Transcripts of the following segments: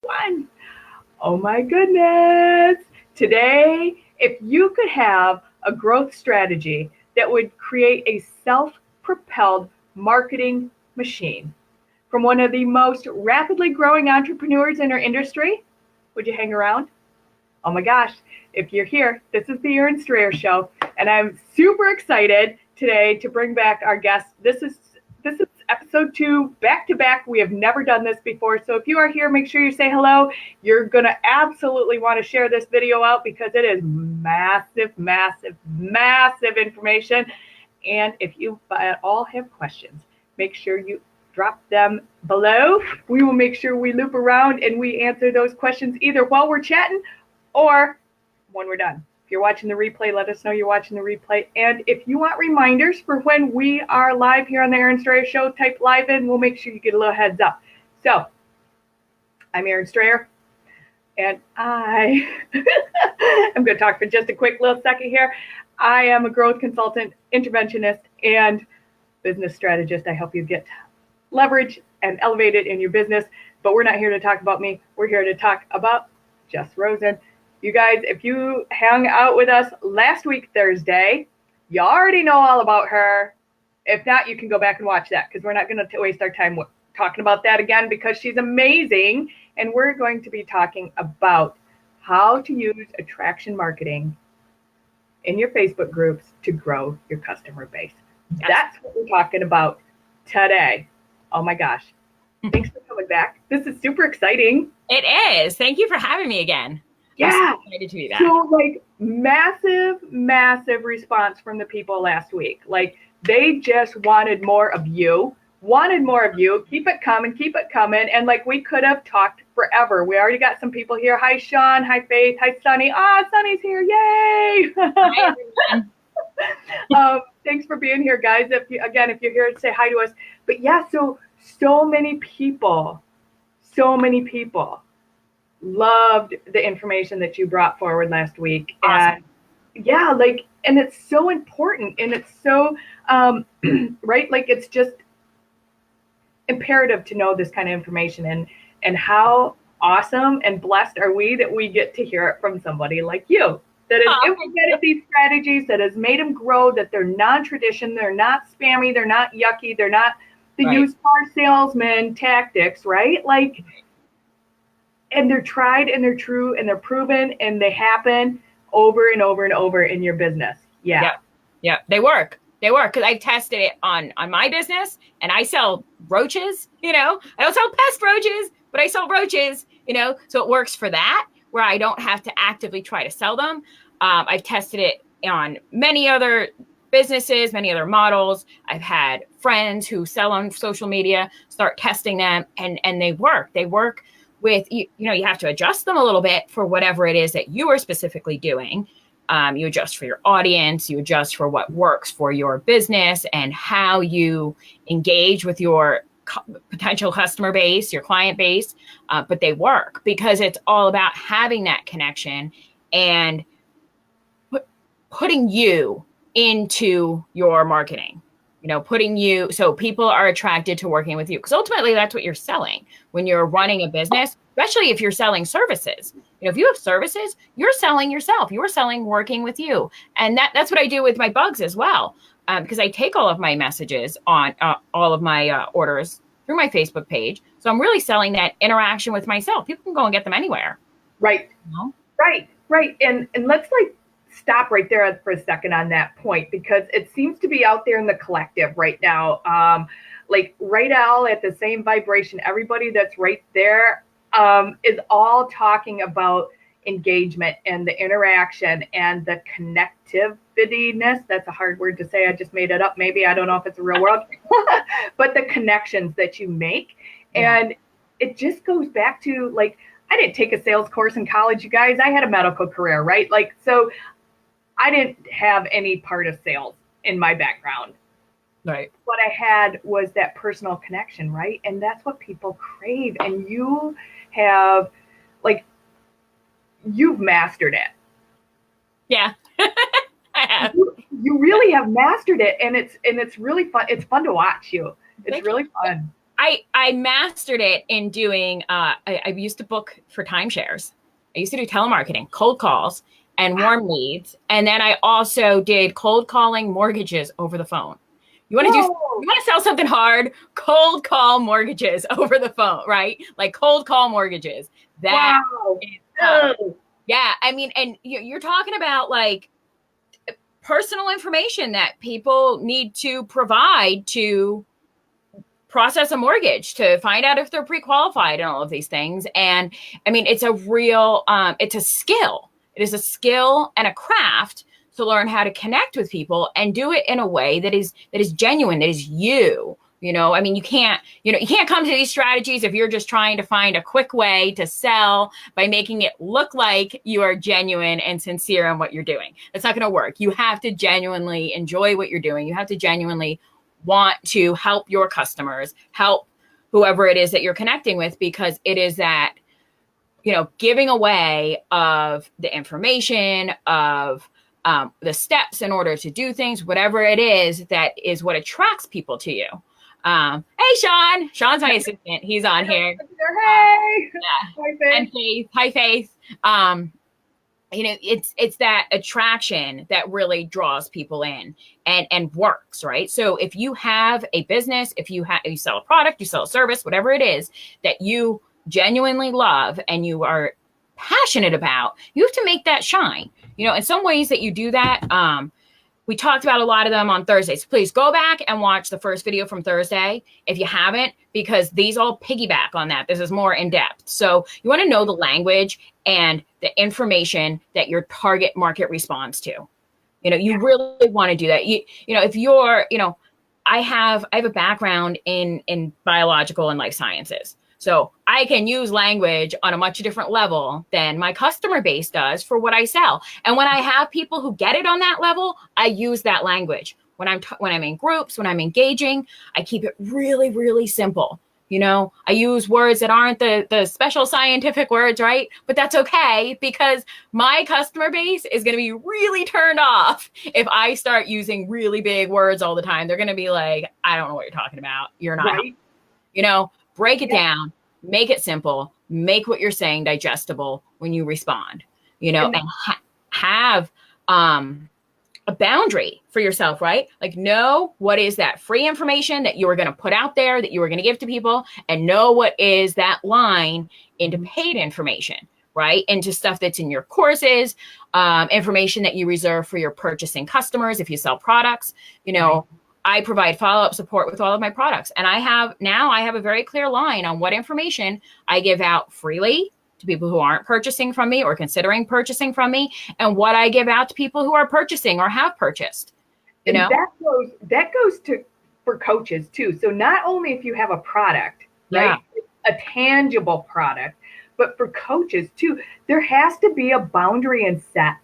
one. Oh my goodness. Today, if you could have a growth strategy that would create a self-propelled marketing machine from one of the most rapidly growing entrepreneurs in our industry, would you hang around? Oh my gosh, if you're here, this is the Erin Strayer Show, and I'm super excited today to bring back our guest. This is episode 2, back to back. We have never done this before, so if you are here, make sure you say hello. You're gonna absolutely want to share this video out because it is massive, massive, massive information. And if you at all have questions, make sure you drop them below. We will make sure we loop around and we answer those questions either while we're chatting or when we're done. If you're watching the replay, let us know you're watching the replay. And if you want reminders for when we are live here on the Erin Strayer Show, type live in. We'll make sure you get a little heads up. So, I'm Erin Strayer, and I'm going to talk for just a quick little second here. I am a growth consultant, interventionist, and business strategist. I help you get leverage and elevate it in your business. But we're not here to talk about me. We're here to talk about Jess Rosen. You guys, if you hung out with us last week, Thursday, you already know all about her. If not, you can go back and watch that because we're not going to waste our time talking about that again because she's amazing. And we're going to be talking about how to use attraction marketing in your Facebook groups to grow your customer base. Yes. That's what we're talking about today. Oh my gosh. Thanks for coming back. This is super exciting. It is. Thank you for having me again. Yeah. I'm so excited to do that. So massive response from the people last week. Like they just wanted more of you. Keep it coming. And like we could have talked forever. We already got some people here. Hi, Sean. Hi, Faith. Hi, Sunny. Sunny's here. Yay. Hi, everyone. Thanks for being here, guys. If you're here, say hi to us. But yeah, so many people loved the information that you brought forward last week. Awesome. And yeah, and it's so important and it's so, right. Like it's just imperative to know this kind of information and how awesome and blessed are we that we get to hear it from somebody like you that has implemented these strategies, that has made them grow, that they're non-tradition, they're not spammy, they're not yucky, they're not the used car salesman tactics, right? Like, and they're tried and they're true and they're proven and they happen over and over and over in your business. Yeah. They work because I've tested it on my business and I sell roaches, I don't sell pest roaches, but I sell roaches, so it works for that where I don't have to actively try to sell them. I've tested it on many other businesses, many other models. I've had friends who sell on social media, start testing them and they work. They work with, you have to adjust them a little bit for whatever it is that you are specifically doing. You adjust for your audience, you adjust for what works for your business and how you engage with your potential customer base, your client base, but they work because it's all about having that connection and putting you into your marketing. So people are attracted to working with you because ultimately that's what you're selling when you're running a business, especially if you're selling services. If you have services, you're selling yourself. You're selling working with you. And that's what I do with my bugs as well. Because I take all of my messages on all of my orders through my Facebook page. So I'm really selling that interaction with myself. People can go and get them anywhere. Right. Right. And let's stop right there for a second on that point, because it seems to be out there in the collective right now. Right all at the same vibration, everybody that's right there is all talking about engagement and the interaction and the connectivityness. That's a hard word to say. I just made it up. Maybe, I don't know if it's a real world, but the connections that you make. Yeah. And it just goes back to I didn't take a sales course in college, you guys. I had a medical career, right? So I didn't have any part of sales in my background. Right. What I had was that personal connection, right? And that's what people crave. And you have, you've mastered it. Yeah, I have. You really have mastered it, and it's really fun. It's fun to watch you. It's really fun. I mastered it in doing, I used to book for timeshares. I used to do telemarketing, cold calls, and warm leads. And then I also did cold calling mortgages over the phone. You want to do, you Whoa. want to sell something hard, cold call mortgages over the phone, right? Like cold call mortgages. That Wow. is, Oh. yeah. I mean, and you're talking about like personal information that people need to provide to process a mortgage, to find out if they're pre-qualified and all of these things. And I mean, it's a real, it's a skill. It is a skill and a craft to learn how to connect with people and do it in a way that is genuine, that is you. You know, I mean, you can't come to these strategies if you're just trying to find a quick way to sell by making it look like you are genuine and sincere in what you're doing. That's not going to work. You have to genuinely enjoy what you're doing. You have to genuinely want to help your customers, help whoever it is that you're connecting with, because it is that, giving away of the information, of the steps in order to do things, whatever it is, that is what attracts people to you. Hey, Sean. Sean's my assistant. He's on here. Hey. Yeah. Hi, Faith. And Faith. Hi, Faith. It's that attraction that really draws people in and works, right? So if you have a business, if you sell a product, you sell a service, whatever it is that you genuinely love and you are passionate about, you have to make that shine. In some ways that you do that, we talked about a lot of them on Thursday. So please go back and watch the first video from Thursday if you haven't, because these all piggyback on that. This is more in depth. So you want to know the language and the information that your target market responds to. You really want to do that. If you're, I have a background in biological and life sciences. So I can use language on a much different level than my customer base does for what I sell. And when I have people who get it on that level, I use that language. When I'm in groups, when I'm engaging, I keep it really, really simple. I use words that aren't the special scientific words, right? But that's okay, because my customer base is going to be really turned off if I start using really big words all the time. They're going to be like, I don't know what you're talking about. You're not, right. Break it down, make it simple, make what you're saying digestible when you respond, and have a boundary for yourself, right? Like, know what is that free information that you are going to put out there, that you are going to give to people, and know what is that line into paid information, right? Into stuff that's in your courses, information that you reserve for your purchasing customers if you sell products, Right. I provide follow-up support with all of my products. And I have a very clear line on what information I give out freely to people who aren't purchasing from me or considering purchasing from me, and what I give out to people who are purchasing or have purchased. And that goes to for coaches too. So not only if you have a product, right? A tangible product, but for coaches too, there has to be a boundary and set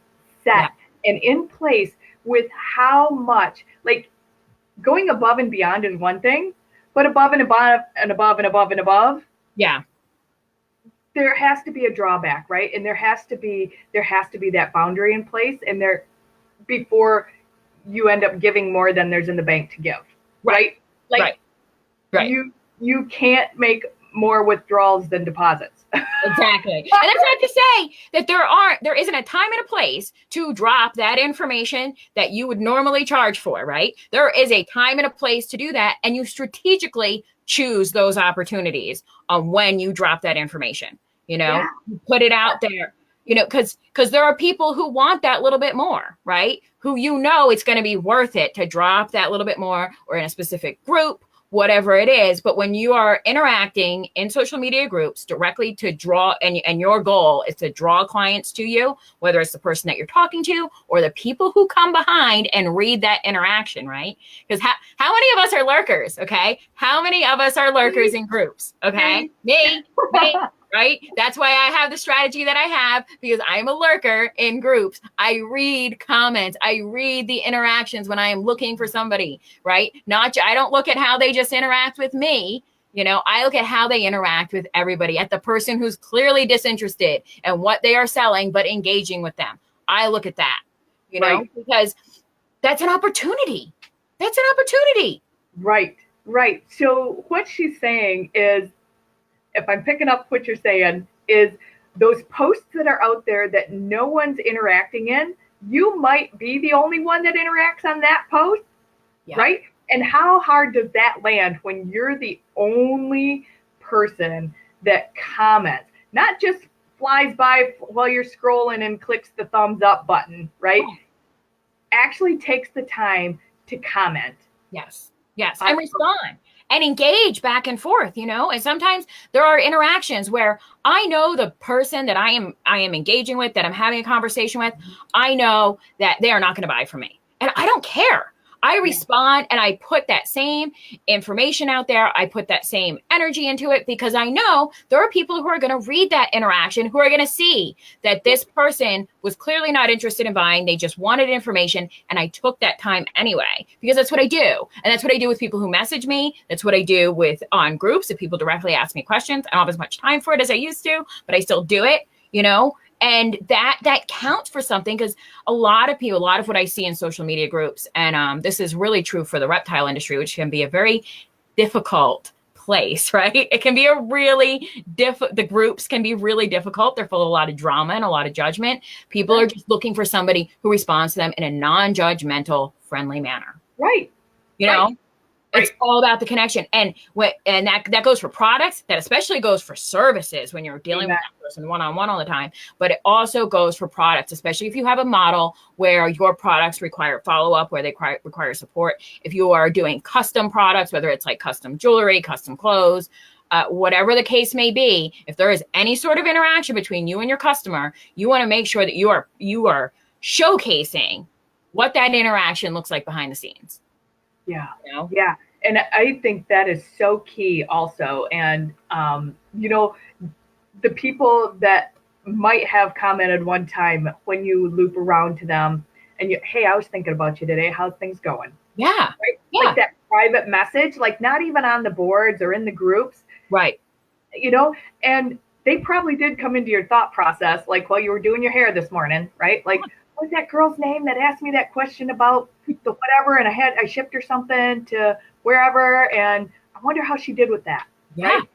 and in place with how much, like, going above and beyond is one thing, but above and above and above and above and above. Yeah. There has to be a drawback, right? And there has to be that boundary in place, and before you end up giving more than there's in the bank to give. Right? Like you can't make more withdrawals than deposits. Exactly. And that's not to say that there isn't a time and a place to drop that information that you would normally charge for, right? There is a time and a place to do that, and you strategically choose those opportunities on when you drop that information. You put it out there, because there are people who want that little bit more, right? Who it's going to be worth it to drop that little bit more, or in a specific group, whatever it is. But when you are interacting in social media groups directly to draw, and your goal is to draw clients to you, whether it's the person that you're talking to or the people who come behind and read that interaction, right? Because how many of us are lurkers? Okay. How many of us are lurkers in groups? Okay. Me. Right? That's why I have the strategy that I have, because I'm a lurker in groups. I read comments. I read the interactions when I am looking for somebody, right? I don't look at how they just interact with me. I look at how they interact with everybody, at the person who's clearly disinterested in what they are selling, but engaging with them. I look at that, Right. because that's an opportunity. That's an opportunity. Right. Right. So what she's saying is, if I'm picking up what you're saying, is those posts that are out there that no one's interacting in, you might be the only one that interacts on that post, Yeah. right? And how hard does that land when you're the only person that comments, not just flies by while you're scrolling and clicks the thumbs up button, right? Oh, Actually takes the time to comment. yes. Yes. And respond and engage back and forth, and sometimes there are interactions where I know the person that I am engaging with, that I'm having a conversation with, I know that they are not going to buy from me. And I don't care. I respond and I put that same information out there. I put that same energy into it because I know there are people who are going to read that interaction, who are going to see that this person was clearly not interested in buying. They just wanted information. And I took that time anyway, because that's what I do. And that's what I do with people who message me. That's what I do with on groups. If people directly ask me questions, I don't have as much time for it as I used to, but I still do it, and that counts for something, because a lot of people, a lot of what I see in social media groups, and this is really true for the reptile industry, which can be a very difficult place, right? It can be a really the groups can be really difficult. They're full of a lot of drama and a lot of judgment. People are just looking for somebody who responds to them in a non-judgmental, friendly manner. Right. You know, Right. it's all about the connection. And that goes for products, that especially goes for services when you're dealing with that person one-on-one all the time. But it also goes for products, especially if you have a model where your products require follow-up, where they require support. If you are doing custom products, whether it's like custom jewelry, custom clothes, whatever the case may be, if there is any sort of interaction between you and your customer, you want to make sure that you are showcasing what that interaction looks like behind the scenes. Yeah. Yeah. And I think that is so key also. And, the people that might have commented one time, when you loop around to them and hey, I was thinking about you today. How's things going? Yeah. Right. Yeah. Like that private message, like not even on the boards or in the groups. Right. And they probably did come into your thought process, like while you were doing your hair this morning, right? Like, what's that girl's name that asked me that question about the whatever, and I shipped her something to wherever, and I wonder how she did with that. Yeah. Right?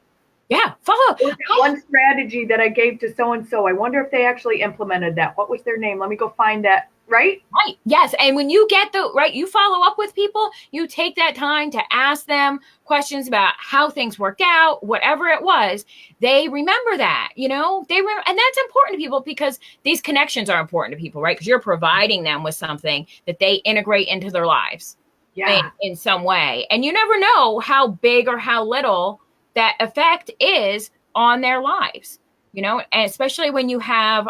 Yeah. Follow. One strategy that I gave to so and so. I wonder if they actually implemented that. What was their name? Let me go find that. Right? Right. Yes. And when you get you follow up with people, you take that time to ask them questions about how things worked out, whatever it was. They remember that, and that's important to people, because these connections are important to people, right? Because you're providing them with something that they integrate into their lives in some way. And you never know how big or how little that effect is on their lives, and especially when you have,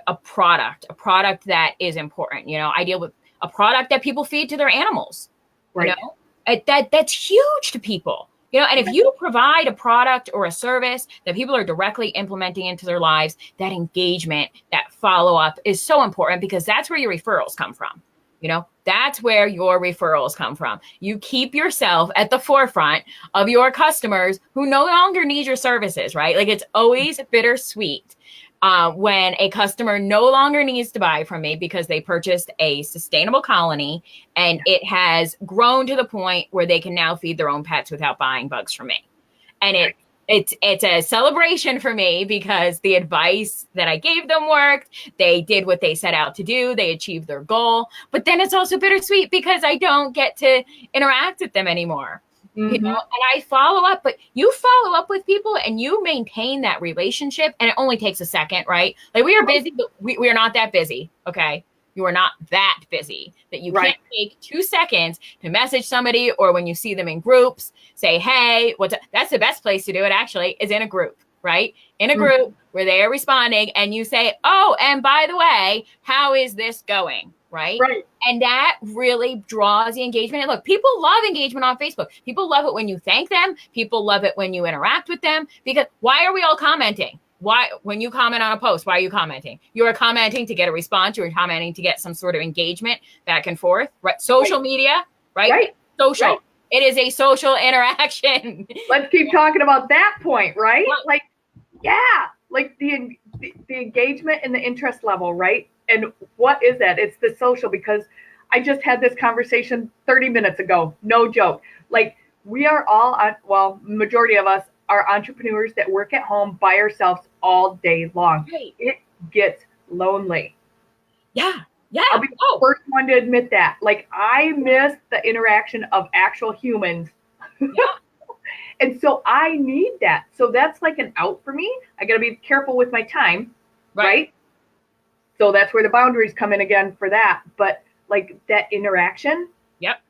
a product that is important. I deal with a product that people feed to their animals, right. That's huge to people, and if you provide a product or a service that people are directly implementing into their lives, that engagement, that follow-up is so important, because that's where your referrals come from. That's where your referrals come from. You keep yourself at the forefront of your customers who no longer need your services, right? Like, it's always bittersweet when a customer no longer needs to buy from me because they purchased a sustainable colony and it has grown to the point where they can now feed their own pets without buying bugs from me. And it's a celebration for me, because the advice that I gave them worked. They did what they set out to do. They achieved their goal. But then it's also bittersweet because I don't get to interact with them anymore. Mm-hmm. And I follow up, but you follow up with people and you maintain that relationship, and it only takes a second, right? Like, we are busy, but we are not that busy. Okay. You are not that busy that you can't take 2 seconds to message somebody, or when you see them in groups, say, hey, that's the best place to do it, actually, is in a group, right? In a group where they are responding, and you say, oh, and by the way, how is this going? Right. And that really draws the engagement. And look, people love engagement on Facebook. People love it when you thank them. People love it when you interact with them, because why are we all commenting? Why, when you comment on a post, why are you commenting? You are commenting to get a response. You are commenting to get some sort of engagement back and forth, right? Social media, right? Social. Right. It is a social interaction. Let's keep talking about that point, right? Like, like the engagement and the interest level, right? And what is that? It's the social, because I just had this conversation 30 minutes ago. No joke. Like, we are all well, majority of us are entrepreneurs that work at home by ourselves all day long. Right. It gets lonely. Yeah. I'll Yeah. be the Oh, first one to admit that. Like, I miss the interaction of actual humans. yeah. And so I need that. So that's like an out for me. I got to be careful with my time, Right. right? So that's where the boundaries come in again for that. But like that interaction Yep.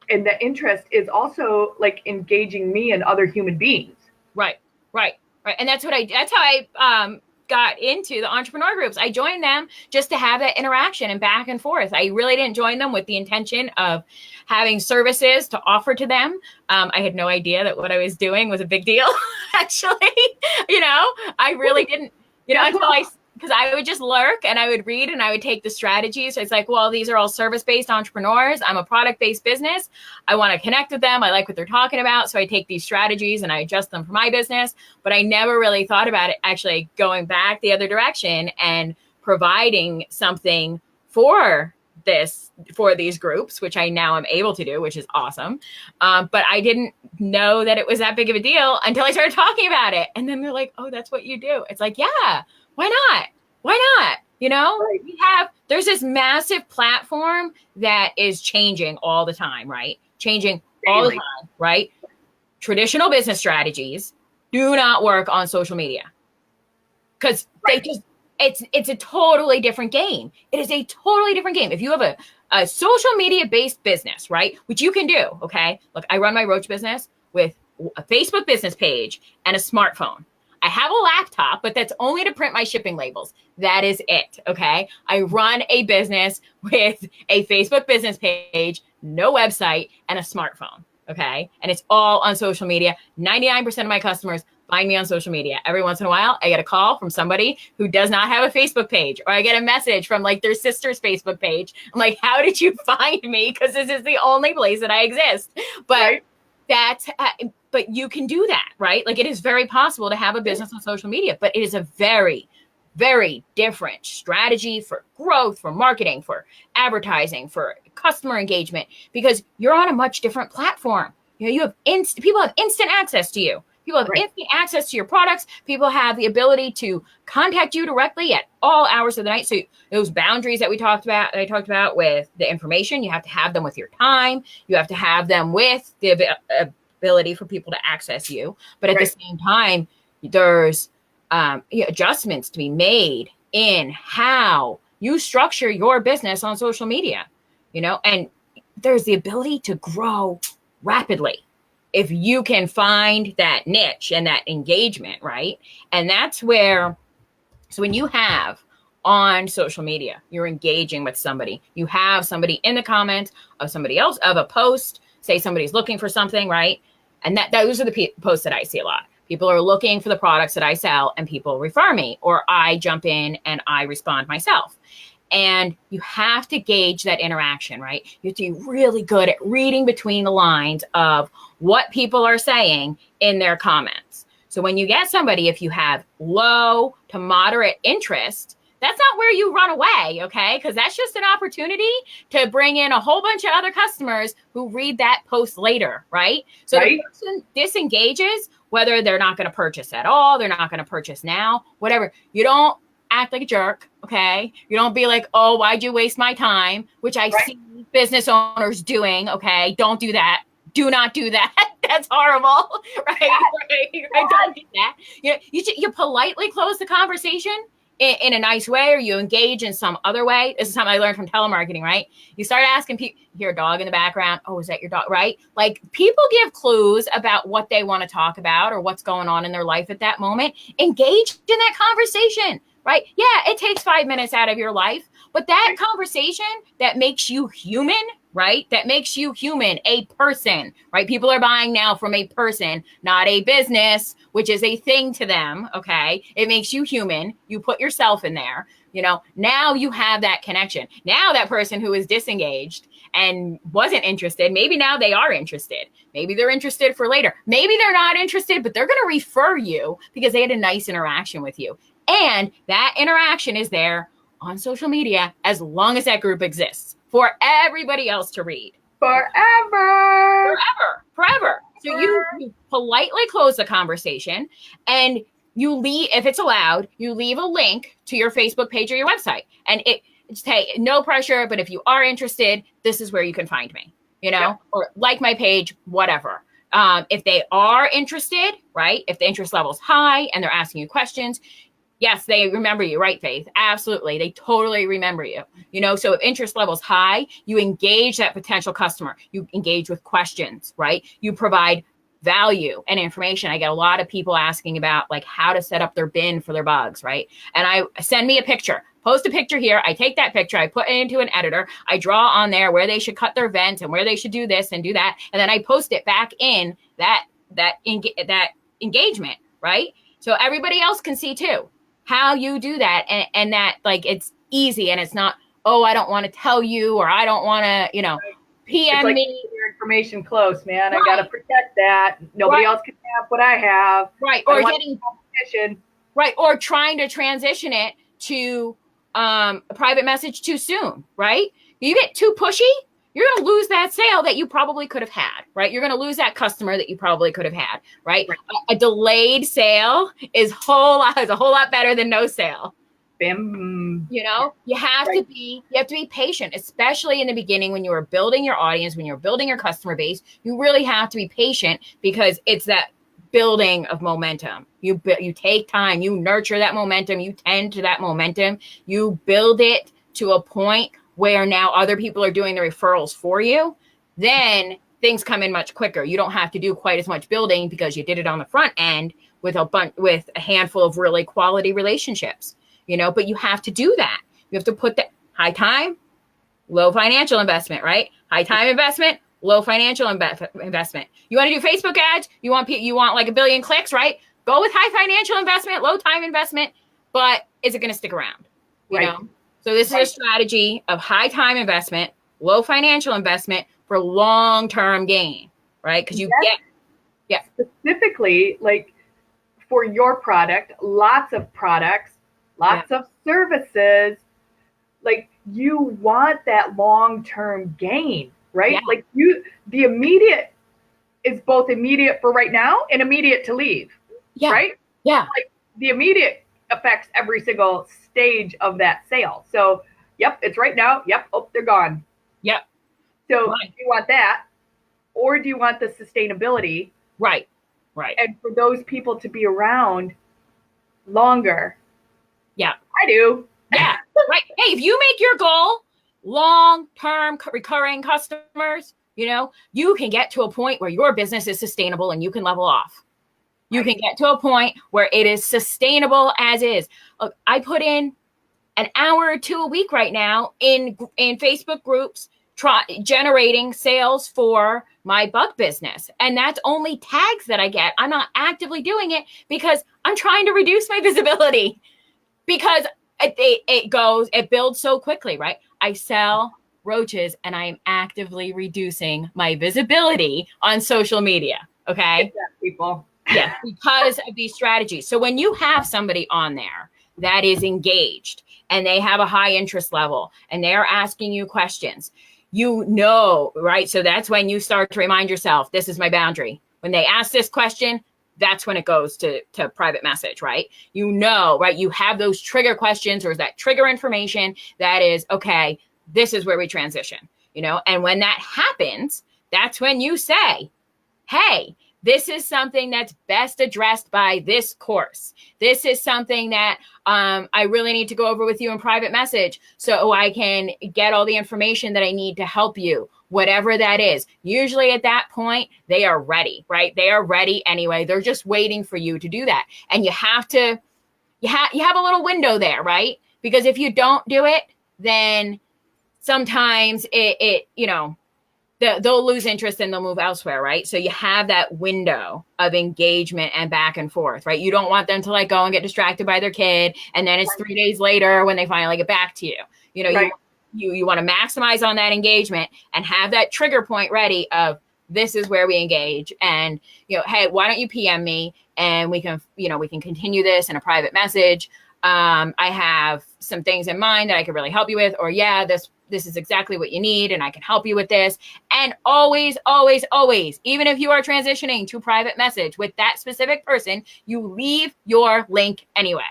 and the interest is also like engaging me and other human beings. Right. Right. Right. And that's how I got into the entrepreneur groups. I joined them just to have that interaction and back and forth. I really didn't join them with the intention of having services to offer to them. I had no idea that what I was doing was a big deal, actually. I really didn't, until because I would just lurk and I would read and I would take the strategies. So it's like, well, these are all service-based entrepreneurs. I'm a product-based business. I want to connect with them. I like what they're talking about. So I take these strategies and I adjust them for my business. But I never really thought about it actually going back the other direction and providing something for these groups, which I now am able to do, which is awesome. But I didn't know that it was that big of a deal until I started talking about it. And then they're like, oh, that's what you do. It's like, yeah, why not? Why not? Right. There's this massive platform that is changing all the time, right? Changing all the Daily. time, right? Traditional business strategies do not work on social media because Right. it's a totally different game. It is a totally different game. If you have a social media based business, right, which you can do, okay? Look, I run my Roach business with a Facebook business page and a smartphone. I have a laptop, but that's only to print my shipping labels. That is it, okay? I run a business with a Facebook business page, no website, and a smartphone, okay? And it's all on social media. 99% of my customers find me on social media. Every once in a while, I get a call from somebody who does not have a Facebook page, or I get a message from like their sister's Facebook page. I'm like, how did you find me? Because this is the only place that I exist. But Right. but you can do that, right? Like it is very possible to have a business on social media, but it is a very, very different strategy for growth, for marketing, for advertising, for customer engagement, because you're on a much different platform. You have people have instant access to you. People have Right. instant access to your products. People have the ability to contact you directly at all hours of the night. So those boundaries that I talked about with the information, you have to have them with your time. You have to have them with the ability for people to access you. But at the Right. same time, there's adjustments to be made in how you structure your business on social media, and there's the ability to grow rapidly if you can find that niche and that engagement, right? And that's where, so when you have on social media, you're engaging with somebody, you have somebody in the comments of somebody else, of a post, say somebody's looking for something, right? And those are the posts that I see a lot. People are looking for the products that I sell and people refer me, or I jump in and I respond myself. And you have to gauge that interaction, right? You have to be really good at reading between the lines of what people are saying in their comments. So when you get somebody, if you have low to moderate interest, that's not where you run away, okay? Because that's just an opportunity to bring in a whole bunch of other customers who read that post later, right? So Right. the person disengages, whether they're not going to purchase at all, they're not going to purchase now, whatever. You don't act like a jerk, okay? You don't be like, oh, why'd you waste my time? Which I Right. see business owners doing, okay? Don't do that. Do not do that. That's horrible, right? Right? Don't do that. You politely close the conversation in a nice way, or you engage in some other way. This is something I learned from telemarketing, right? You start asking people, you hear a dog in the background. Oh, is that your dog? Right? Like people give clues about what they want to talk about or what's going on in their life at that moment. Engage in that conversation, right? Yeah, it takes 5 minutes out of your life, but that conversation that makes you human, right? That makes you human, a person, right? People are buying now from a person, not a business, which is a thing to them, okay? It makes you human. You put yourself in there, now you have that connection. Now that person who is disengaged and wasn't interested, maybe now they are interested. Maybe they're interested for later. Maybe they're not interested, but they're going to refer you because they had a nice interaction with you. And that interaction is there on social media as long as that group exists for everybody else to read. Forever. Forever. So you politely close the conversation, and you leave, if it's allowed, you leave a link to your Facebook page or your website. And it's, hey, no pressure, but if you are interested, this is where you can find me, or like my page, whatever. If they are interested, right? If the interest level is high and they're asking you questions, yes, they remember you, right, Faith? Absolutely. They totally remember you. So if interest level's high, you engage that potential customer. You engage with questions, right? You provide value and information. I get a lot of people asking about like how to set up their bin for their bugs, right? And I send me a picture, post a picture here. I take that picture, I put it into an editor. I draw on there where they should cut their vents and where they should do this and do that. And then I post it back in that engagement, right? So everybody else can see too how you do that, and that like it's easy, and it's not, oh, I don't want to tell you, or I don't want to, PM like me. Your information close, man. Right. I got to protect that. Nobody else can have what I have. Right. Or getting competition. Right. Or trying to transition it to a private message too soon. Right. You get too pushy, you're going to lose that sale that you probably could have had, right? You're going to lose that customer that you probably could have had, right? A delayed sale is a whole lot better than no sale. Bim. You have to be patient, especially in the beginning when you are building your audience, when you're building your customer base. You really have to be patient because it's that building of momentum. You take time, you nurture that momentum, you tend to that momentum, you build it to a point where now other people are doing the referrals for you, then things come in much quicker. You don't have to do quite as much building because you did it on the front end with a handful of really quality relationships, but you have to do that. You have to put that high time, low financial investment, right? High time investment, low financial investment. You want to do Facebook ads? You want like 1 billion clicks, right? Go with high financial investment, low time investment, but is it going to stick around? You know? So this is a strategy of high time investment, low financial investment for long-term gain, right? Because you get specifically like for your product, lots of products, lots of services, like you want that long-term gain, right? Yeah. Like the immediate is both immediate for right now and immediate to leave, right? Yeah. Like the immediate affects every single stage of that sale. So, it's right now. They're gone. Yep. So do you want that, or do you want the sustainability? Right. And for those people to be around longer. Yeah. I do. Yeah. Right. Hey, if you make your goal long-term recurring customers, you can get to a point where your business is sustainable and you can level off. You can get to a point where it is sustainable as is. Look, I put in an hour or two a week right now in Facebook groups, generating sales for my bug business. And that's only tags that I get. I'm not actively doing it because I'm trying to reduce my visibility because it builds so quickly, right? I sell roaches and I'm actively reducing my visibility on social media. Okay. People. Yeah, because of these strategies. So when you have somebody on there that is engaged and they have a high interest level and they're asking you questions, right? So that's when you start to remind yourself, this is my boundary. When they ask this question, that's when it goes to private message, right? Right? You have those trigger questions or that trigger information that is, okay, this is where we transition, and when that happens, that's when you say, hey, this is something that's best addressed by this course. This is something that I really need to go over with you in private message so I can get all the information that I need to help you, whatever that is. Usually at that point, they are ready, right? They are ready anyway. They're just waiting for you to do that. And you have a little window there, right? Because if you don't do it, then sometimes they'll lose interest and they'll move elsewhere, right? So you have that window of engagement and back and forth, right? You don't want them to go and get distracted by their kid. And then it's 3 days later when they finally get back to you. You want to maximize on that engagement and have that trigger point ready of this is where we engage. And, hey, why don't you PM me and we can continue this in a private message. I have some things in mind that I could really help you with, or yeah, this is exactly what you need and I can help you with this. And always, always, always, even if you are transitioning to private message with that specific person, you leave your link anyway.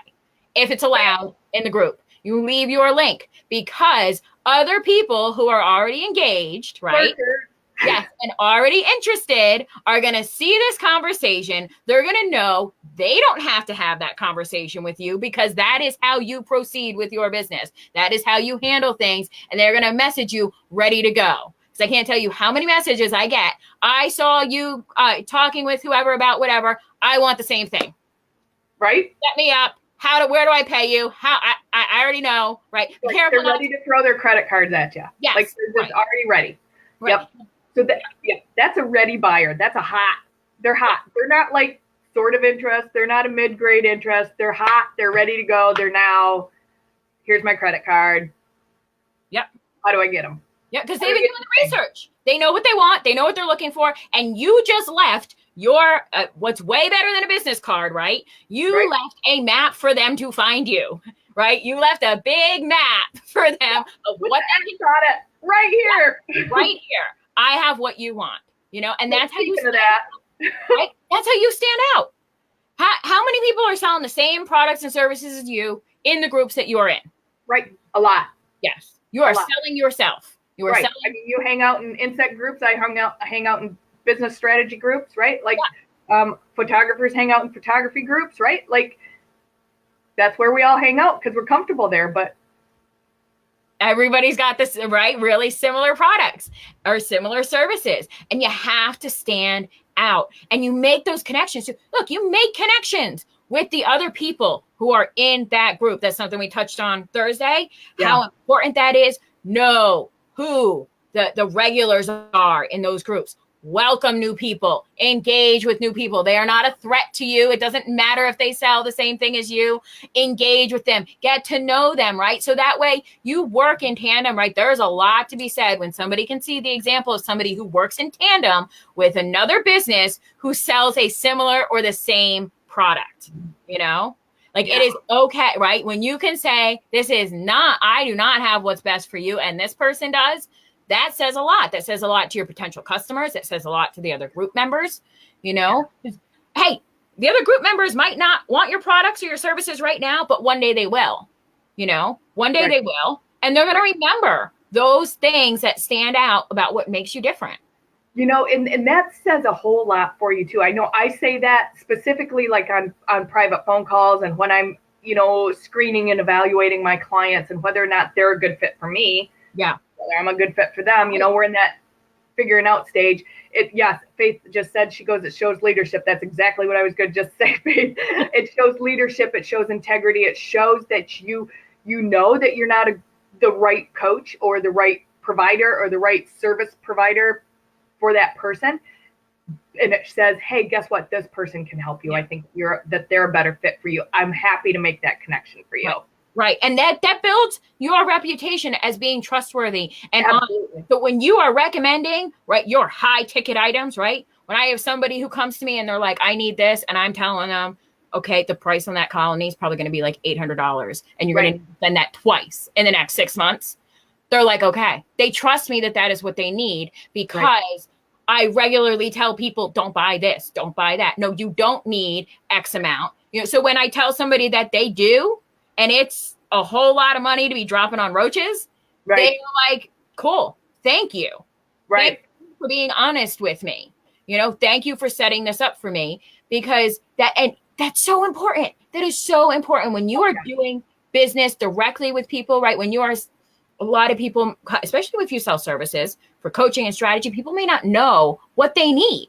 If it's allowed in the group, you leave your link, because other people who are already engaged, right? Yes, and already interested are going to see this conversation. They're going to know they don't have to have that conversation with you, because that is how you proceed with your business. That is how you handle things. And they're going to message you ready to go. Because I can't tell you how many messages I get. I saw you talking with whoever about whatever. I want the same thing. Right? Set me up. Where do I pay you? I already know, right? Like they're ready to throw their credit cards at you. Yes, like they're just already ready. Right. Yep. So that's a ready buyer. That's they're hot. They're not like sort of interest. They're not a mid-grade interest. They're hot. They're ready to go. They're now, here's my credit card. Yep. How do I get them? Yeah, because they've been doing the research. They know what they want. They know what they're looking for. And you just left your, what's way better than a business card, right? You left a map for them to find you, right? You left a big map for them of what they got it right here. Right here. I have what you want, and that's how you stand out. Right? That's how you stand out. How many people are selling the same products and services as you in the groups that you're in? Right. A lot. Yes. You are selling yourself. You are selling. I mean, you hang out in insect groups. I hang out in business strategy groups, right? Like photographers hang out in photography groups, right? Like that's where we all hang out because we're comfortable there. But everybody's got this, right? Really similar products or similar services. And you have to stand out and you make those connections. Look, you make connections with the other people who are in that group. That's something we touched on Thursday. Yeah. How important that is. Know who the regulars are in those groups. Welcome new people. Engage with new people. They are not a threat to you. It doesn't matter if they sell the same thing as you. Engage with them. Get to know them, right? So that way you work in tandem, right? There's a lot to be said when somebody can see the example of somebody who works in tandem with another business who sells a similar or the same product, Like it is okay, right? When you can say, I do not have what's best for you, and this person does, that says a lot. That says a lot to your potential customers. It says a lot to the other group members, Hey, the other group members might not want your products or your services right now, but one day they will, One day they will, and they're going to remember those things that stand out about what makes you different. And that says a whole lot for you too. I know I say that specifically like on private phone calls and when I'm, screening and evaluating my clients and whether or not they're a good fit for me. Yeah. Whether I'm a good fit for them. We're in that figuring out stage. Faith just said, it shows leadership. That's exactly what I was going to just say, Faith. It shows leadership. It shows integrity. It shows that you know that you're not the right coach or the right provider or the right service provider for that person. And it says, hey, guess what? This person can help you. I think they're a better fit for you. I'm happy to make that connection for you. Right. And that builds your reputation as being trustworthy. And but when you are recommending, right, your high ticket items, right? When I have somebody who comes to me and they're like, I need this, and I'm telling them, okay, the price on that colony is probably going to be like $800 and you're going to spend that twice in the next 6 months. They're like, okay, they trust me that is what they need because I regularly tell people, don't buy this, don't buy that. No, you don't need X amount. So when I tell somebody that they do, and it's a whole lot of money to be dropping on roaches, they're like, cool, thank you. Right. Thank you for being honest with me. Thank you for setting this up for me because that's so important. That is so important when you are doing business directly with people, right? When you are, a lot of people, especially if you sell services for coaching and strategy, people may not know what they need.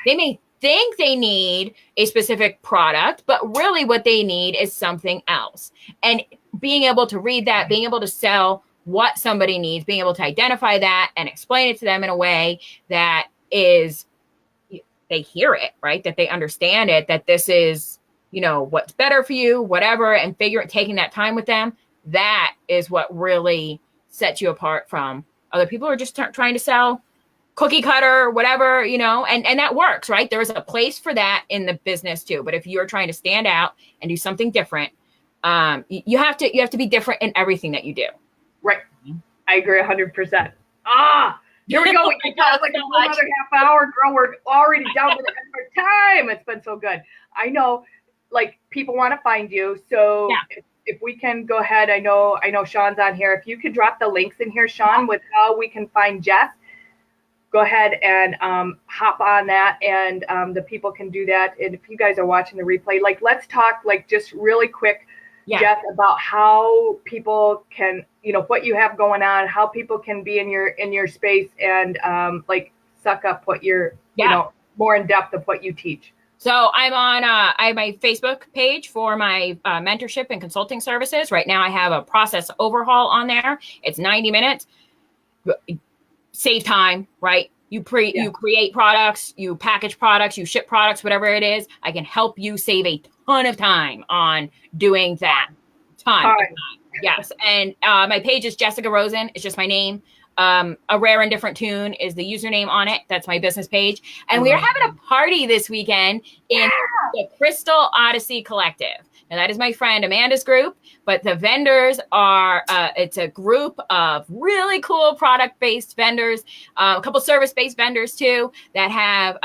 They may think they need a specific product, but really what they need is something else. And being able to read that, being able to sell what somebody needs, being able to identify that and explain it to them in a way that is, they hear it, right? That they understand it, that this is, what's better for you, whatever, and taking that time with them. That is what really sets you apart from other people who are just trying to sell cookie cutter, whatever, and that works, right? There's a place for that in the business too. But if you're trying to stand out and do something different, You have to be different in everything that you do. Right. I agree 100%. Here we go. We can talk like another half hour. Girl, we're already down to the end of our time. It's been so good. I know, like, people want to find you. So if we can go ahead, I know Sean's on here. If you could drop the links in here, Sean, with how we can find Jess, go ahead and hop on that, and the people can do that. And if you guys are watching the replay, like, let's talk, like, just really quick, Jess, about how people can, what you have going on, how people can be in your space and like suck up what you're, more in depth of what you teach. So I'm on, I have my Facebook page for my mentorship and consulting services. Right now I have a process overhaul on there. It's 90 minutes. Save time, right? You create products, you package products, you ship products, whatever it is. I can help you save a ton of time on doing that. Ton. Yes. And my page is Jessica Rosen. It's just my name. A Rare and Different Tune is the username on it. That's my business page. And we are having a party this weekend in the Crystal Odyssey Collective. Now, that is my friend Amanda's group, but the vendors are, it's a group of really cool product-based vendors, a couple service-based vendors too, that have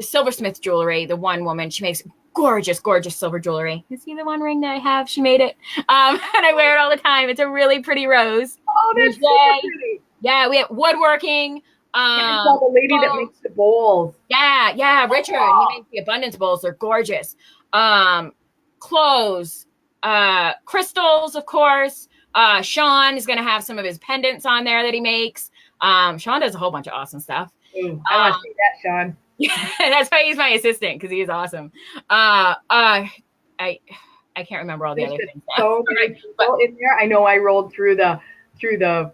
silversmith jewelry. The one woman, she makes gorgeous silver jewelry. You see the one ring that I have? She made it. And I wear it all the time. It's a really pretty rose. Oh, that's super pretty. Yeah, we have woodworking. I saw the lady that makes the bowls. Yeah, Richard. He makes the abundance bowls. They're gorgeous. Clothes, crystals, of course. Sean is going to have some of his pendants on there that he makes. Sean does a whole bunch of awesome stuff. I want to see that, Sean. That's why he's my assistant, because he is awesome. I can't remember all the other things. So many people in there. I know I rolled through the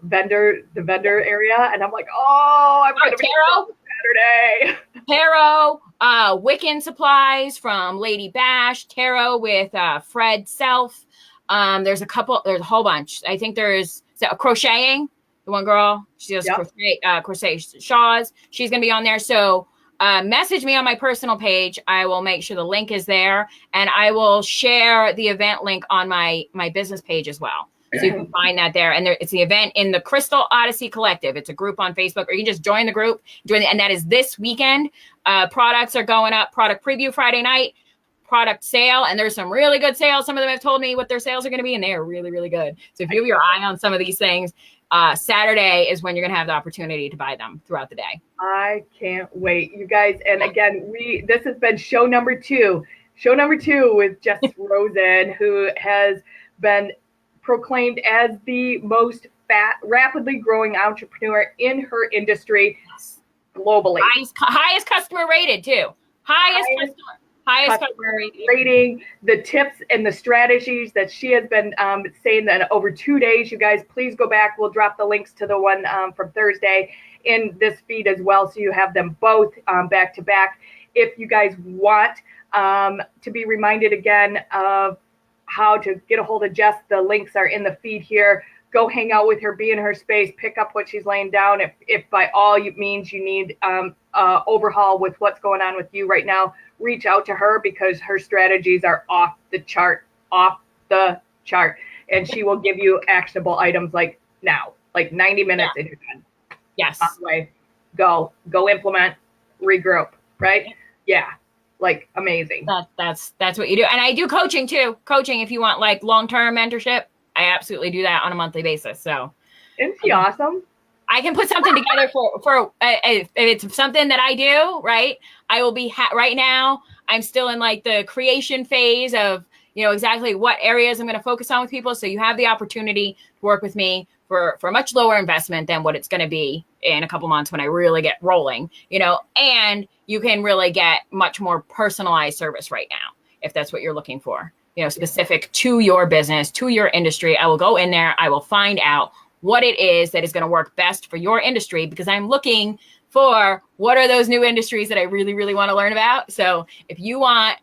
vendor area, and I'm like, I'm gonna be Saturday. Tarot, Wiccan supplies from Lady Bash, tarot with Fred Self. There's a whole bunch. I think there's crocheting. The one girl, she does crochet shawls. She's gonna be on there. So message me on my personal page. I will make sure the link is there, and I will share the event link on my business page as well. So you can find that there. And it's the event in the Crystal Odyssey Collective. It's a group on Facebook, or you can just join the group. And that is this weekend. Products are going up. Product preview Friday night. Product sale. And there's some really good sales. Some of them have told me what their sales are going to be, and they are really, really good. So if you have your eye on some of these things, Saturday is when you're going to have the opportunity to buy them throughout the day. I can't wait, you guys. And again, this has been show number 2 with Jess Rosen, who has been proclaimed as the most rapidly growing entrepreneur in her industry globally. Highest customer rated too. Highest customer rating. The tips and the strategies that she has been saying that over 2 days. You guys, please go back. We'll drop the links to the one from Thursday in this feed as well, so you have them both back to back. If you guys want to be reminded again of how to get a hold of Jess, the links are in the feed here. Go hang out with her, be in her space, pick up what she's laying down. If by all means you need overhaul with what's going on with you right now, reach out to her, because her strategies are off the chart. And she will give you actionable items like now, like 90 minutes and you're done. Yes. Way. Go implement, regroup, right? Yeah. Like, amazing. That's what you do. And I do coaching too. Coaching, if you want like long-term mentorship, I absolutely do that on a monthly basis. So isn't she awesome? I can put something together for if it's something that I do, right? I will be right now. I'm still in like the creation phase of, exactly what areas I'm going to focus on with people. So you have the opportunity to work with me for a much lower investment than what it's going to be in a couple months when I really get rolling, and you can really get much more personalized service right now, if that's what you're looking for, specific to your business, to your industry. I will go in there. I will find out what it is that is going to work best for your industry, because I'm looking for what are those new industries that I really, really want to learn about. So if you want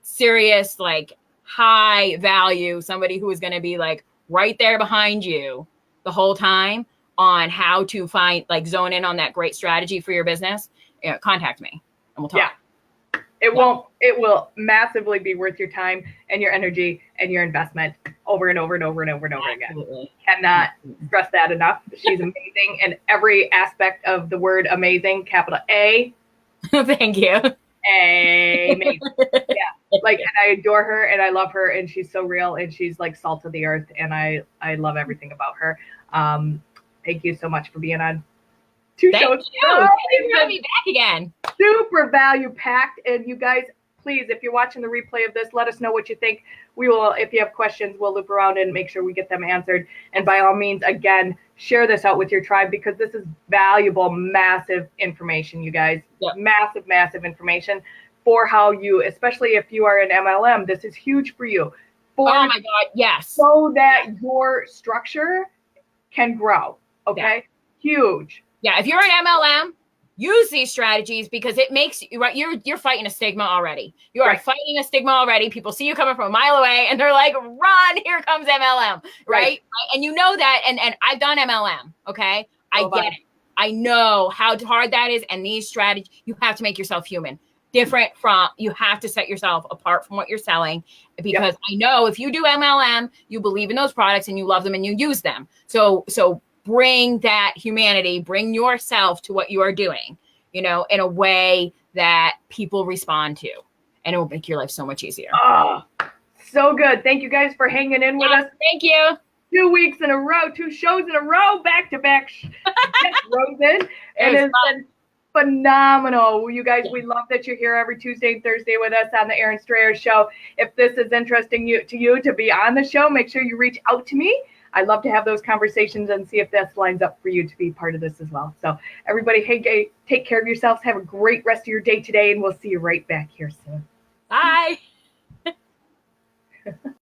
serious, like high value, somebody who is going to be like right there behind you the whole time on how to find, like, zone in on that great strategy for your business, contact me and we'll talk. Yeah. It will massively be worth your time and your energy and your investment over and over and over and over and over Absolutely. again. Cannot stress that enough. She's amazing in every aspect of the word amazing, capital A. Thank you. Amazing. Yeah. Like, and I adore her and I love her and she's so real and she's like salt of the earth and I love everything about her. Thank you so much for being on two Thank shows. you. Thank you for having me back again. Super value packed. And you guys, please, if you're watching the replay of this, let us know what you think. We will, if you have questions, we'll loop around and make sure we get them answered. And by all means, again, share this out with your tribe because this is valuable, massive information, you guys. Yep. Massive, massive information for how you, especially if you are an MLM, this is huge for you. Oh my God, yes. So that your structure can grow. Okay? Yeah. Huge. Yeah, if you're an MLM, use these strategies because it makes you right. You're fighting a stigma already. You are fighting a stigma already. People see you coming from a mile away and they're like, run, here comes MLM. Right? And you know that. And I've done MLM. Okay. I get it. I know how hard that is. And these strategies, you have to make yourself human. Different from, you have to set yourself apart from what you're selling because I know if you do MLM, you believe in those products and you love them and you use them. So bring that humanity, bring yourself to what you are doing, you know, in a way that people respond to, and it will make your life so much easier. Oh, so good. Thank you guys for hanging in with us. Thank you. 2 weeks in a row, 2 shows in a row, back to back. Jess Rosen. And it's been phenomenal. You guys, we love that you're here every Tuesday and Thursday with us on the Erin Strayer Show. If this is interesting to you to be on the show, make sure you reach out to me. I love to have those conversations and see if this lines up for you to be part of this as well. So everybody, hey, take care of yourselves. Have a great rest of your day today, and we'll see you right back here soon. Bye.